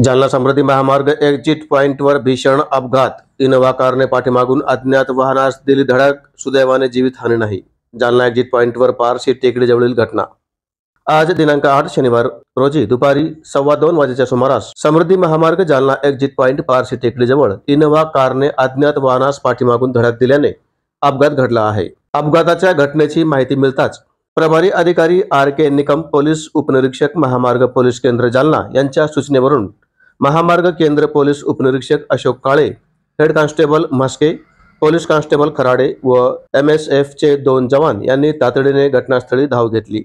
जालना समृद्धी महामार्ग एक्झिट पॉइंटवर भीषण अपघात। इनोव्हा कारने पाठीमागून अज्ञात वाहनास दिली धडक, सुदैवाने जीवितहानी नाही। जालना एक्झिट पॉइंटवर पारशी टेकडीजवळील घटना। आज दिनांक 8 शनिवार रोजी दुपारी 2:15 वाजेच्या सुमारास समृद्धी महामार्ग जालना एक्झिट पॉइंट पारशी टेकडीजवळ इनोव्हा कारने अज्ञात वाहनास पाठीमागून धडक दिल्याने अपघात घडला आहे। अपघाताच्या घटनेची माहिती मिळताच प्रभारी अधिकारी RK निकम, पोलीस उपनिरीक्षक महामार्ग पोलीस केंद्र जालना यांच्या सूचनेवरून महामार्ग केंद्र पोलीस उपनिरीक्षक Ashok Kale, head constable Mhaske, police constable Kharade व MSF चे 2 जवान यांनी तातडीने घटनास्थळी धाव घेतली।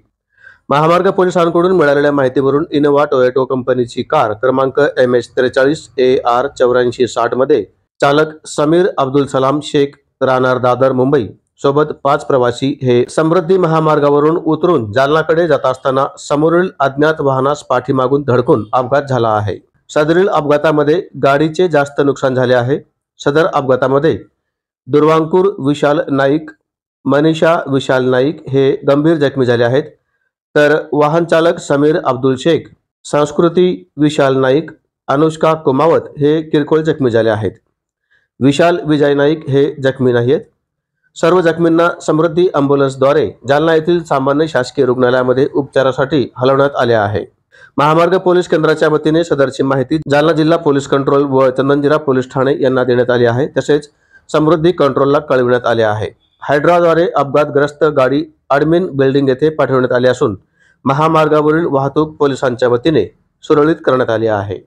महामार्ग पोलिसांकडून मिळालेल्या माहितीवरून इनोव्हा टोयोटा कंपनीची कार क्रमांक MH43 AR 8460 मध्ये चालक समीर अब्दुल सलाम शेख, राहणार दादर मुंबई सोबत 5 प्रवासी हे समृद्धी महामार्गावरून उतरून जालनाकडे जात असताना समोरील अज्ञात वाहनास पाठीमागून धडकून अपघात झाला आहे। सदरील अपघातामध्ये गाडीचे जास्त नुकसान झाले आहे। सदर अपघातामध्ये दुर्वांकूर विशाल नाईक, मनीषा विशाल नाईक हे गंभीर जखमी झाले आहेत, तर वाहन चालक समीर अब्दुल शेख, संस्कृती विशाल नाईक, अनुष्का कुमावत हे किरकोळ जखमी झाले आहेत। विशाल विजय नाईक हे जखमी नाहीत। सर्व जखमींना समृद्धी ॲम्ब्युलन्सद्वारे जालना येथील सामान्य शासकीय रुग्णालयामध्ये उपचारासाठी हलवण्यात आले आहे। महामार्ग पोलीस केंद्राच्या वतीने सदरची माहिती जालना जिल्हा पोलीस कंट्रोल व चंदनजिरा पोलीस ठाणे यांना देण्यात आली आहे। तसेच समृद्धी कंट्रोलला कळविण्यात आले आहे। हायड्राद्वारे अपघातग्रस्त गाडी ॲडमिन बिल्डिंग येथे पाठवण्यात आली असून महामार्गावरील वाहतूक पोलिसांच्या वतीने सुरळीत करण्यात आली आहे।